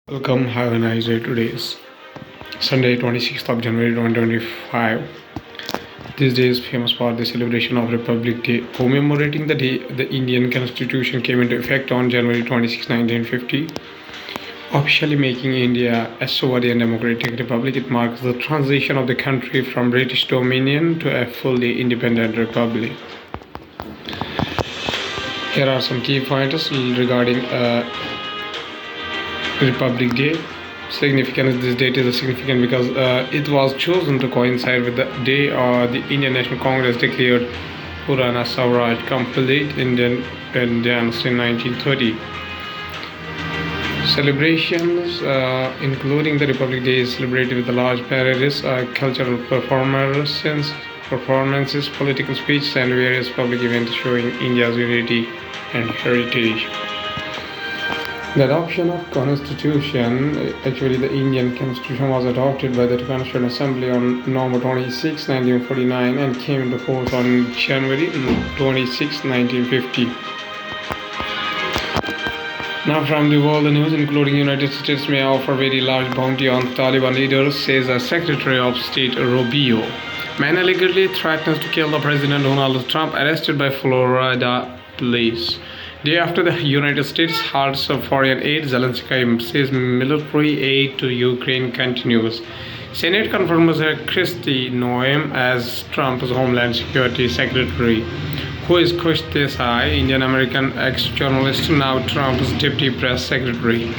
Welcome, have a nice day. Today is Sunday, 26th of January 2025. This day is famous for the celebration of Republic Day. Commemorating the day, the Indian Constitution came into effect on January 26, 1950, officially making India a sovereign democratic republic. It marks the transition of the country from British dominion to a fully independent republic. Here are some key pointers regarding Republic Day. Significance. This date is significant because it was chosen to coincide with the day the Indian National Congress declared Purana Swaraj complete independence in 1930. Celebrations including the Republic Day is celebrated with large parades, cultural performances, political speeches, and various public events showing India's unity and heritage. The adoption of Constitution, actually the Indian Constitution was adopted by the Constitutional Assembly on November 26, 1949 and came into force on January 26, 1950. Now from the world news, including United States may offer very large bounty on Taliban leaders, says a Secretary of State Rubio. Man allegedly threatens to kill the President Donald Trump, arrested by Florida police. Day after the United States halts foreign aid, Zelensky says military aid to Ukraine continues. Senate confirms Kristi Noem as Trump's Homeland Security Secretary. Who is Kush Desai, Indian-American ex-journalist, now Trump's Deputy Press Secretary.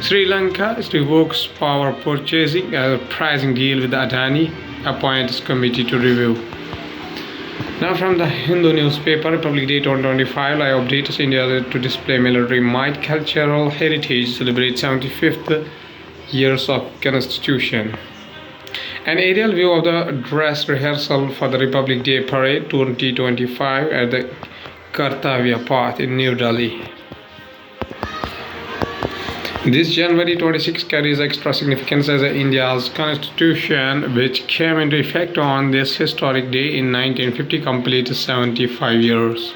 Sri Lanka revokes power purchasing pricing deal with Adani, appoints committee to review. Now from the Hindu newspaper, Republic Day 2025, live updates. India to display military might, cultural heritage, celebrate 75th years of Constitution. An aerial view of the dress rehearsal for the Republic Day Parade 2025 at the Kartavya Path in New Delhi. This January 26 carries extra significance as India's constitution, which came into effect on this historic day in 1950, completes 75 years.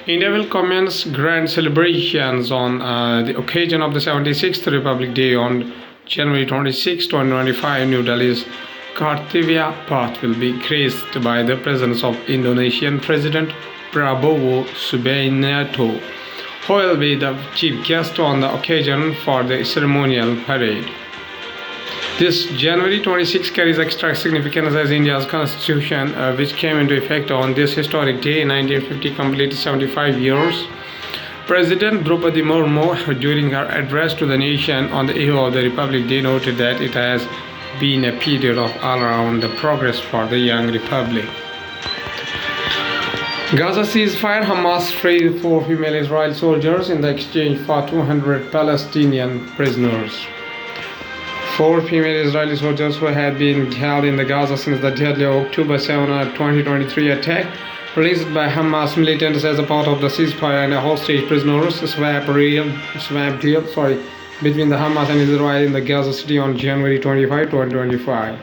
India will commence grand celebrations on the occasion of the 76th Republic Day on January 26, 2025. New Delhi's Kartavya Path will be graced by the presence of Indonesian President Prabowo Subianto, who will be the chief guest on the occasion for the ceremonial parade. This January 26 carries extra significance as India's constitution, which came into effect on this historic day in 1950, completed 75 years. President Draupadi Murmu, during her address to the nation on the eve of the Republic Day, noted that it has been a period of all-around progress for the young republic. Gaza ceasefire. Hamas freed 4 female Israeli soldiers in the exchange for 200 Palestinian prisoners. 4 female Israeli soldiers who had been held in the Gaza since the deadly October 7, 2023 attack, released by Hamas militants as a part of the ceasefire and a hostage prisoners swap deal between the Hamas and Israel in the Gaza City on January 25, 2025.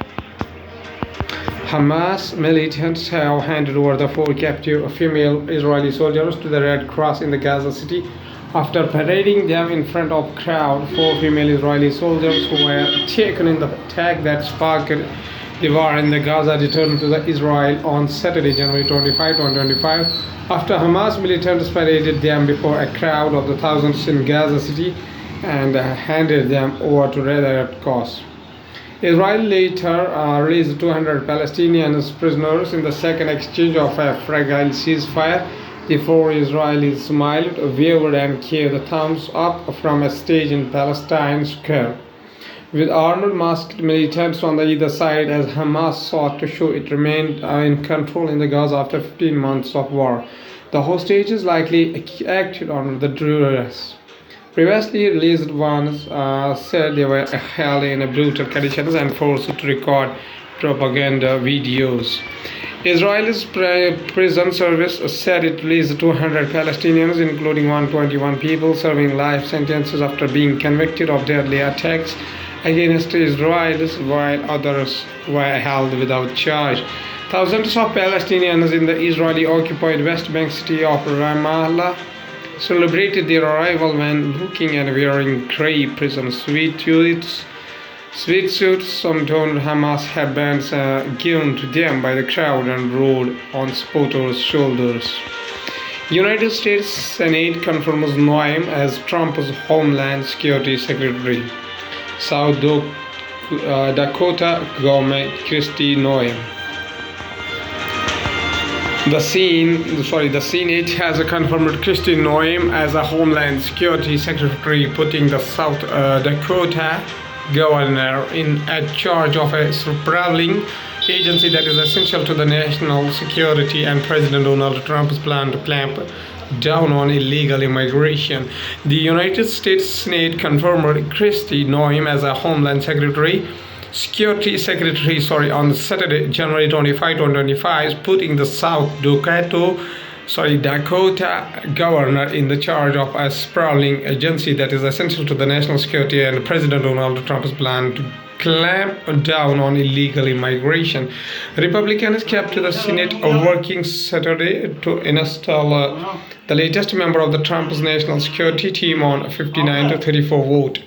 Hamas militants have handed over the 4 captive female Israeli soldiers to the Red Cross in the Gaza City after parading them in front of a crowd. 4 female Israeli soldiers who were taken in the attack that sparked the war in the Gaza returned to Israel on Saturday, January 25, 2025, after Hamas militants paraded them before a crowd of the thousands in Gaza City and handed them over to Red Cross. Israel later released 200 Palestinian prisoners in the second exchange of a fragile ceasefire. The 4 Israelis smiled, waved, and gave the thumbs up from a stage in Palestine Square, with armed masked militants on either side as Hamas sought to show it remained in control in the Gaza after 15 months of war. The hostages likely acted under the duress. Previously released ones said they were held in brutal conditions and forced to record propaganda videos. Israel's prison service said it released 200 Palestinians, including 121 people serving life sentences after being convicted of deadly attacks against Israelis, while others were held without charge. Thousands of Palestinians in the Israeli-occupied West Bank city of Ramallah celebrated their arrival when looking and wearing grey prison sweatsuits, some torn Hamas headbands given to them by the crowd and rode on supporters' shoulders. United States Senate confirms Noam as Trump's Homeland Security Secretary. South Dakota Government Kristi Noem. The Senate has confirmed Kristi Noem as a Homeland Security Secretary, putting the South Dakota governor in charge of a sprawling agency that is essential to the national security and President Donald Trump's plan to clamp down on illegal immigration. The United States Senate confirmed Kristi Noem as a Homeland Security Secretary on Saturday, January 25, 2025, putting the South Dakota governor in the charge of a sprawling agency that is essential to the national security and President Donald Trump's plan to clamp down on illegal immigration. Republicans kept the Senate working Saturday to install the latest member of the Trump's national security team on a 59-34 vote.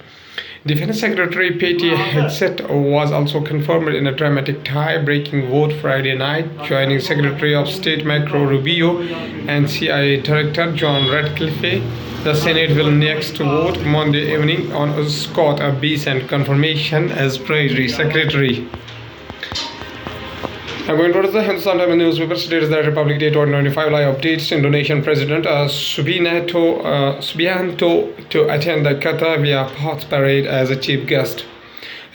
Defense Secretary Pete Hegseth was also confirmed in a dramatic tie-breaking vote Friday night, joining Secretary of State Marco Rubio and CIA Director John Ratcliffe. The Senate will next vote Monday evening on Scott Bessent's confirmation as Treasury Secretary. I'm going to the Hindustan Times newspaper states that Republic Day 2025 live updates Indonesian President Subianto to attend the Kartavia Path Parade as a chief guest.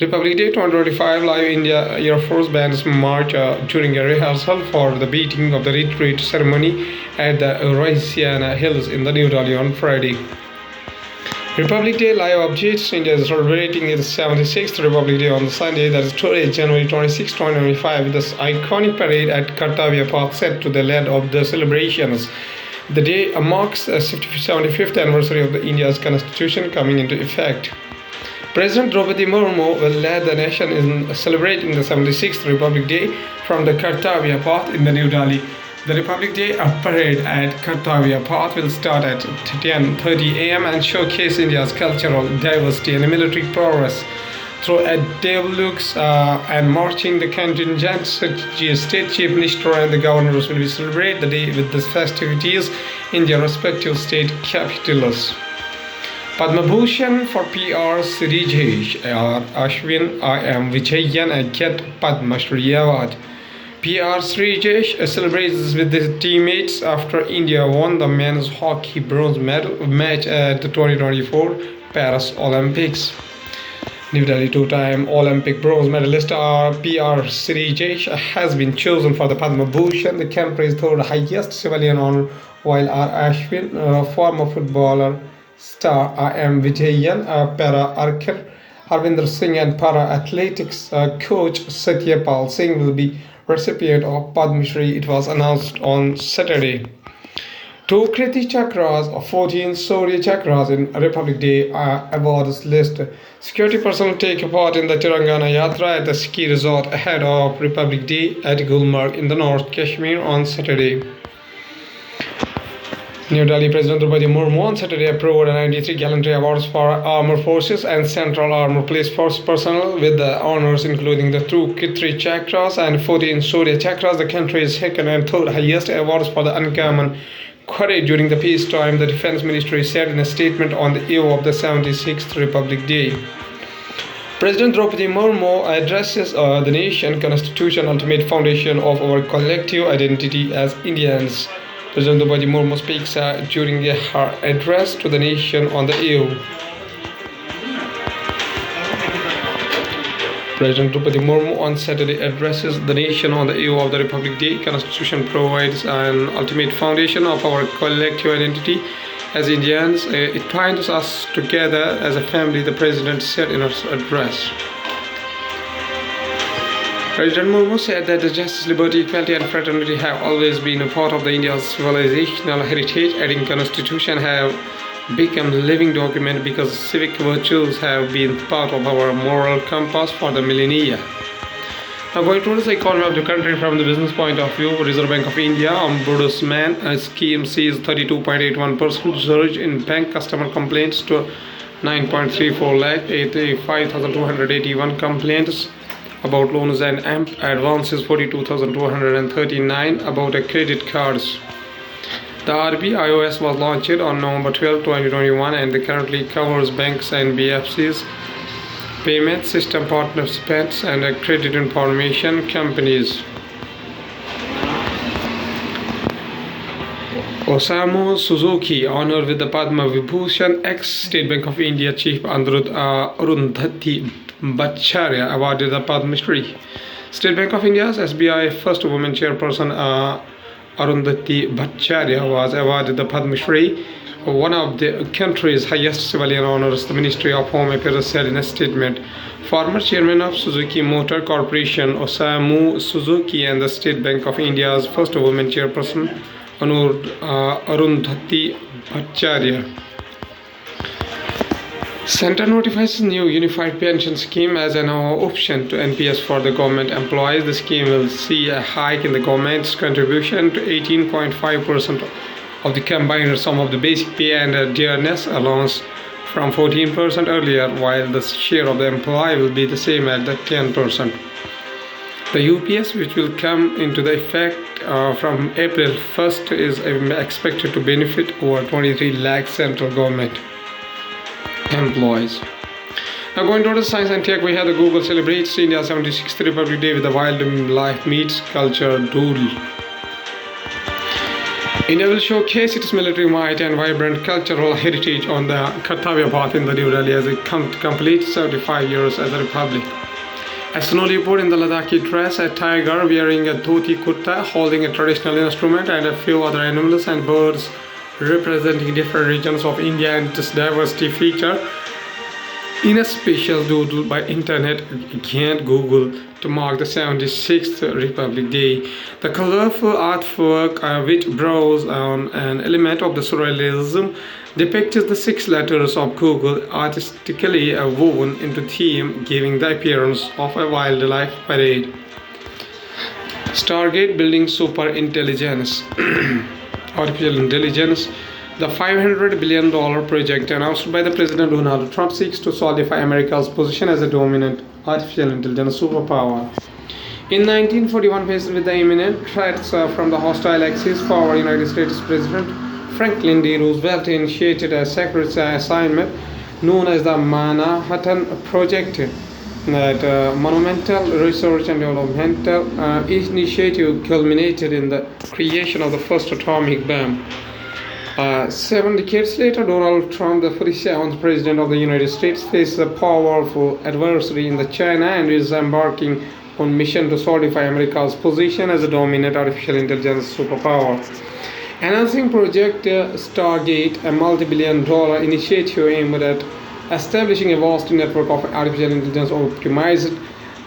Republic Day 2025 live India Air Force Band's march during a rehearsal for the beating of the retreat ceremony at the Raisiana Hills in the New Delhi on Friday. Republic Day live updates India is celebrating its 76th Republic Day on Sunday, that is today, January 26, 2025. This iconic parade at Kartavia Path set to the lead of the celebrations. The day marks the 75th anniversary of India's constitution coming into effect. President Draupadi Murmu will lead the nation in celebrating the 76th Republic Day from the Kartavia Path in the New Delhi. The Republic Day parade at Kartavia Path will start at 10:30 a.m. and showcase India's cultural diversity and military prowess. Through deluxe and marching the contingent, State Chief Minister and the governors will celebrate the day with the festivities in their respective state capitals. Padma Bhushan for PR Srijesh Ashwin I.M. Vijayan and get Padma Shri Award. PR Srijesh celebrates with his teammates after India won the men's hockey bronze medal match at the 2024 Paris Olympics. New Delhi two-time Olympic bronze medalist PR Srijesh has been chosen for the Padma Bhushan, the country's third highest civilian honor, while R. Ashwin, former footballer star I.M. Vijayan, para archer Harvinder Singh and para athletics coach Satyapal Singh will be recipient of Padma Shri. It was announced on Saturday. 2 Kriti Chakras, 14 Surya Chakras in Republic Day awards list. Security personnel take part in the Tirangana Yatra at the ski resort ahead of Republic Day at Gulmarg in the North Kashmir on Saturday. New Delhi President Draupadi Murmu on Saturday approved 93 gallantry awards for armed forces and Central Armed Police Force personnel, with the honors including the 2 Kriti Chakras and 14 Surya Chakras, the country's second and third highest awards for the uncommon courage during the peacetime, the Defense Ministry said in a statement on the eve of the 76th Republic Day. President Draupadi Murmu addresses the nation, constitution, ultimate foundation of our collective identity as Indians. President Draupadi Murmu speaks during her address to the nation on the eve. President Draupadi Murmu on Saturday addresses the nation on the eve of the Republic Day. Constitution provides an ultimate foundation of our collective identity as Indians. It binds us together as a family, the President said in her address. President Murmu said that the justice, liberty, equality and fraternity have always been a part of the India's civilizational heritage, adding Constitution have become a living document because civic virtues have been part of our moral compass for the millennia. Now going towards the economy of the country from the business point of view, Reserve Bank of India ombudsman scheme sees 32.81% surge in bank customer complaints to 9.34 lakh 85,281 complaints about loans and advances 42,239 about credit cards. The RB iOS was launched on November 12, 2021 and it currently covers banks and BFCs, payment system participants and credit information companies. Osamu Suzuki, honored with the Padma Vibhushan, ex-State Bank of India Chief Arundhati Bhattacharya awarded the Padma Shri. State Bank of India's SBI first woman chairperson Arundhati Bhattacharya was awarded the Padma Shri, one of the country's highest civilian honors, the Ministry of Home Affairs said in a statement. Former chairman of Suzuki Motor Corporation Osamu Suzuki and the State Bank of India's first woman chairperson Arundhati Bhattacharya. Centre notifies new unified pension scheme as an option to NPS for the government employees. The scheme will see a hike in the government's contribution to 18.5% of the combined sum of the basic pay and dearness allowance from 14% earlier, while the share of the employee will be the same at the 10%. The UPS, which will come into the effect from April 1st, is expected to benefit over 23 lakh central government employees. Now going to the science and tech, we have the Google celebrates India's 76th Republic Day with the Wildlife Meets Culture Doodle. India will showcase its military might and vibrant cultural heritage on the Kartavya Path in the New Delhi as it completes 75 years as a republic. A snow leopard in the Ladakhi dress, a tiger wearing a dhoti kurta holding a traditional instrument, and a few other animals and birds representing different regions of India and its diversity feature in a special doodle by internet giant Google to mark the 76th Republic Day. The colorful artwork, which draws on an element of the surrealism, depicts the 6 letters of Google artistically woven into theme, giving the appearance of a wildlife parade. Stargate building super intelligence. Artificial intelligence. The $500 billion project announced by the President Donald Trump seeks to solidify America's position as a dominant artificial intelligence superpower. In 1941, faced with the imminent threats from the hostile Axis power, United States President Franklin D. Roosevelt initiated a secret assignment known as the Manhattan Project. That monumental research and developmental initiative culminated in the creation of the first atomic bomb. 7 decades later, Donald Trump, the 47th President of the United States, faces a powerful adversary in the China and is embarking on a mission to solidify America's position as a dominant artificial intelligence superpower. Announcing Project Stargate, a multi-billion-dollar initiative aimed at establishing a vast network of artificial intelligence optimized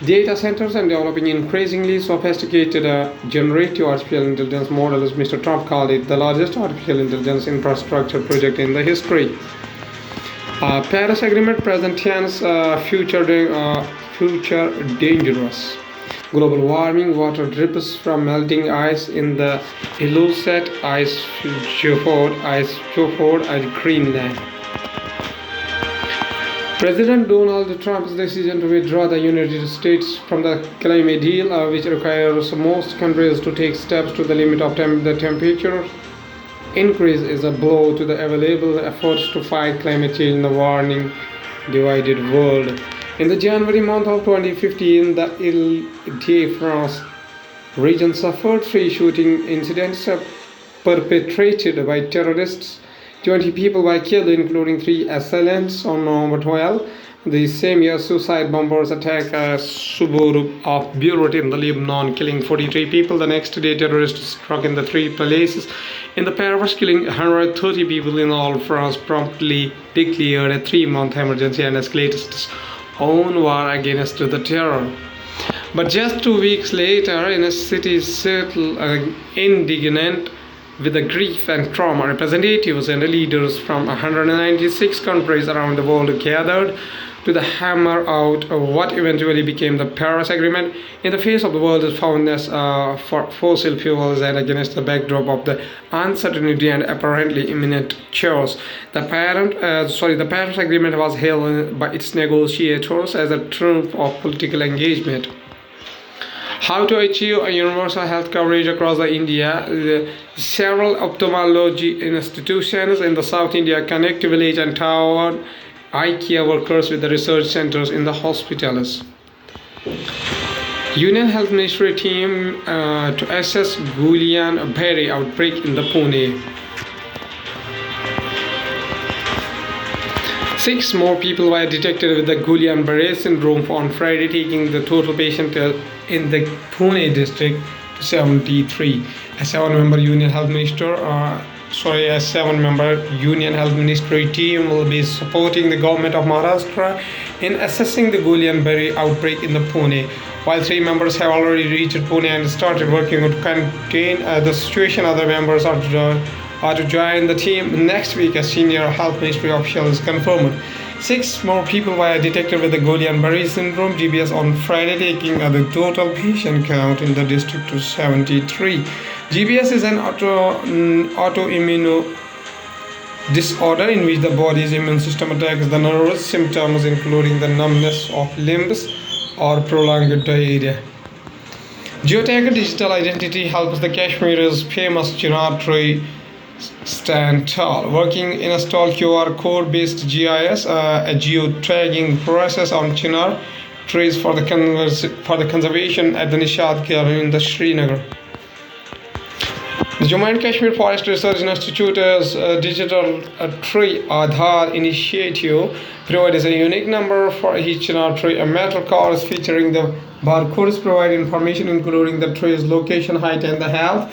data centers and developing increasingly sophisticated generative artificial intelligence models, Mr. Trump called it the largest artificial intelligence infrastructure project in the history. Paris Agreement present tense, future dangerous. Global warming, water drips from melting ice in the Inuit ice fjord at Greenland. President Donald Trump's decision to withdraw the United States from the climate deal, which requires most countries to take steps to the limit of the temperature increase, is a blow to the available efforts to fight climate change in the warming, divided world. In the January month of 2015, the Ile-de-France region suffered 3 shooting incidents perpetrated by terrorists. 20 people were killed, including 3 assailants. On November 12, the same year, suicide bombers attacked a suburb of Beirut in the Lebanon, killing 43 people. The next day, terrorists struck in the 3 places in the Paris, killing 130 people in all. France promptly declared a 3-month emergency and escalated its own war against the terror. But just 2 weeks later, in a city settled indignant with the grief and trauma, representatives and leaders from 196 countries around the world gathered to the hammer out what eventually became the Paris Agreement in the face of the world's fondness for fossil fuels and against the backdrop of the uncertainty and apparently imminent chaos. The Paris Agreement was hailed by its negotiators as a triumph of political engagement. How to achieve a universal health coverage across India. Several ophthalmology institutions in the South India connect village and town eye care workers with the research centers in the hospitals. Union Health Ministry team to assess Guillain-Barré outbreak in the Pune. Six more people were detected with the Guillain-Barré syndrome on Friday, taking the total patient in the Pune district to 73. A seven-member Union Health Ministry team will be supporting the government of Maharashtra in assessing the Guillain-Barré outbreak in the Pune. While three members have already reached Pune and started working to contain the situation, other members are to join the team next week, a senior health ministry official is confirmed. Six more people were detected with the Guillain-Barré syndrome (GBS) on Friday, taking the total patient count in the district to 73. GBS is an autoimmune disorder in which the body's immune system attacks the nerves. Symptoms including the numbness of limbs or prolonged diarrhea. Geotag digital identity helps the Kashmir's famous chinar tree stand tall. Working in a stall QR code based GIS, a geo-tagging process on chinar trees for the conservation at the Nishad Gallery in the Srinagar. The Jammu and Kashmir Forest Research Institute's digital tree Aadhaar initiative provides a unique number for each chinar tree. A metal card featuring the barcodes provide information including the tree's location, height, and the health.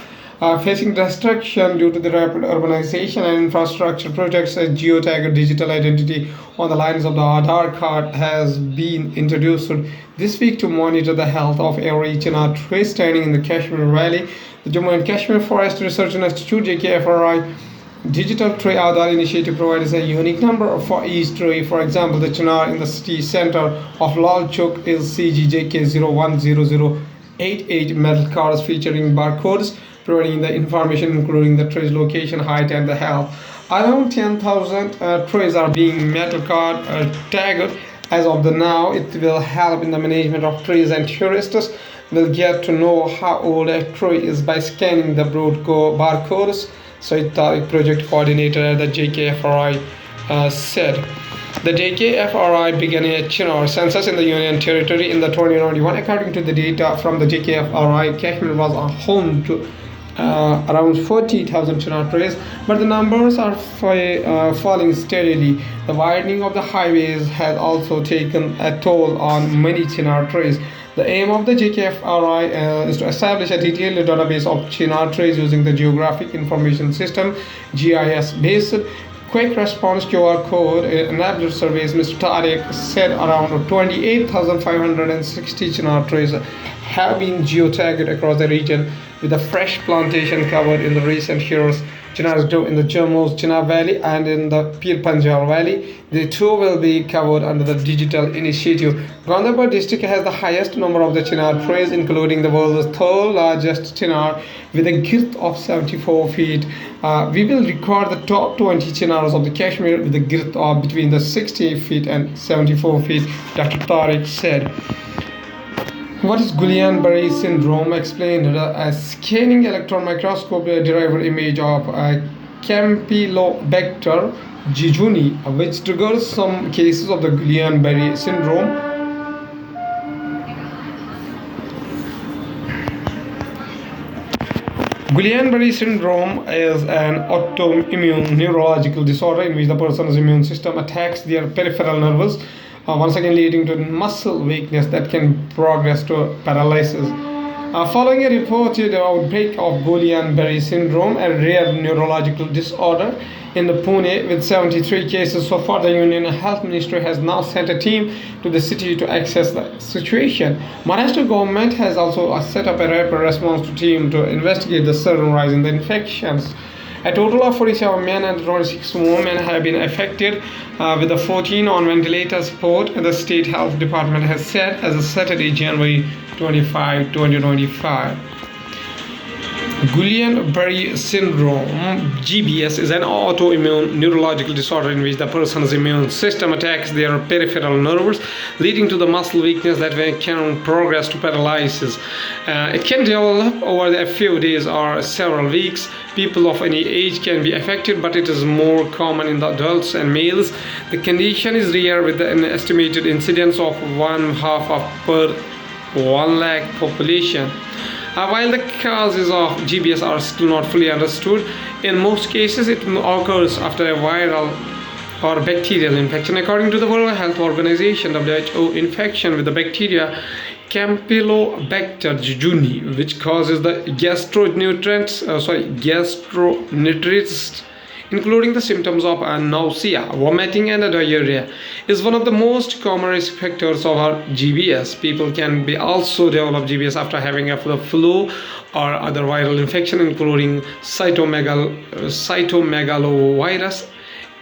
Facing destruction due to the rapid urbanization and infrastructure projects, a geotagged digital identity on the lines of the Aadhaar card has been introduced this week to monitor the health of every chinar tree standing in the Kashmir Valley. The Jammu and Kashmir Forest Research Institute (JKFRI) digital tree Aadhaar initiative provides a unique number for each tree. For example, the chinar in the city center of Lal Chowk is CGJK010088 metal cards featuring barcodes providing the information including the tree's location, height, and the health. Around 10,000 trees are being metal card tagged as of the now. It will help in the management of trees, and tourists will get to know how old a tree is by scanning the barcodes. Said Tariq, project coordinator at the JKFRI, said. The JKFRI began a chinar census in the Union Territory in the 2021. According to the data from the JKFRI, Kashmir was a home to around 40,000 chinar trees, but the numbers are falling steadily. The widening of the highways has also taken a toll on many chinar trees. The aim of the JKFRI is to establish a detailed database of chinar trees using the Geographic Information System (GIS)-based quick response QR code enabled surveys. Mr. Tariq said around 28,560 chinar trees have been geotagged across the region, with a fresh plantation covered in the recent years. Chinars do in the Jammu's Chinar Valley and in the Pir Panjal Valley. The two will be covered under the digital initiative. Gaundabar district has the highest number of the chinar trees, including the world's third largest chinar with a girth of 74 feet. We will record the top 20 chinars of the Kashmir with a girth of between the 60 feet and 74 feet, Dr. Tariq said. What is Guillain-Barré syndrome? Explained a scanning electron microscope derived image of Campylobacter jejuni, which triggers some cases of the Guillain-Barré syndrome. Guillain-Barré syndrome is an autoimmune neurological disorder in which the person's immune system attacks their peripheral nerves, once again leading to muscle weakness that can progress to paralysis. Following a reported outbreak of Guillain-Barré syndrome, a rare neurological disorder in the Pune with 73 cases so far, the Union Health Ministry has now sent a team to the city to assess the situation. Maharashtra government has also set up a rapid response team to investigate the sudden rise in the infections. A total of 47 men and 26 women have been affected, with the 14 on ventilator support, the State Health Department has said as of Saturday, January 25, 2025. Guillain-Barré syndrome (GBS) is an autoimmune neurological disorder in which the person's immune system attacks their peripheral nerves, leading to the muscle weakness that can progress to paralysis. It can develop over a few days or several weeks. People of any age can be affected, but it is more common in the adults and males. The condition is rare, with an estimated incidence of 1/2 per 1 lakh population. While the causes of GBS are still not fully understood, in most cases it occurs after a viral or bacterial infection. According to the World Health Organization (WHO), infection with the bacteria Campylobacter jejuni, which causes the gastroenteritis, including the symptoms of nausea, vomiting, and diarrhea, is one of the most common risk factors of our GBS. People can also develop GBS after having the flu or other viral infection, including cytomegalovirus,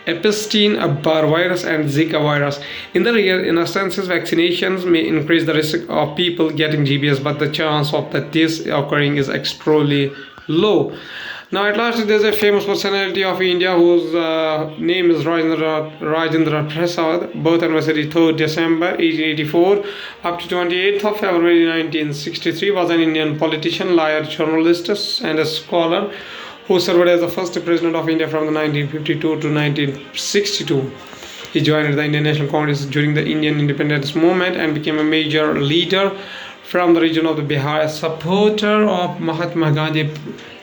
Epstein-Barr virus, and Zika virus. In the rare instances, vaccinations may increase the risk of people getting GBS, but the chance of this occurring is extremely low. Now, at last, there's a famous personality of India whose name is Rajendra Prasad, birth anniversary 3rd December 1884, up to 28th of February 1963, was an Indian politician, lawyer, journalist, and a scholar who served as the first president of India from 1952 to 1962. He joined the Indian National Congress during the Indian independence movement and became a major leader from the region of the Bihar. A supporter of Mahatma Gandhi,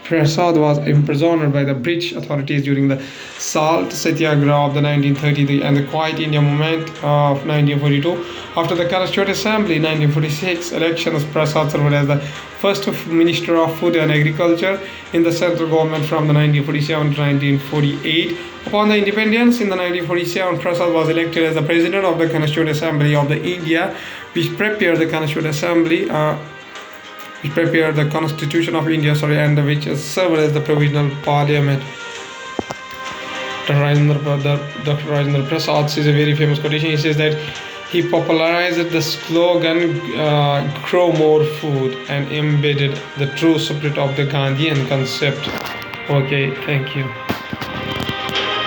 Prasad was imprisoned by the British authorities during the Salt Satyagraha of the 1933 and the Quiet India movement of 1942. After the Constituent Assembly 1946 elections, Prasad served as the first Minister of Food and Agriculture in the central government from the 1947 to 1948. Upon the independence in the 1947, Prasad was elected as the President of the Constituent Assembly of the India, which prepared the Constitution of India, and which served as the provisional parliament. Dr. Rajendra Prasad is a very famous quotation. He says that he popularized the slogan "Grow more food" and embedded the true spirit of the Gandhian concept. Okay, thank you.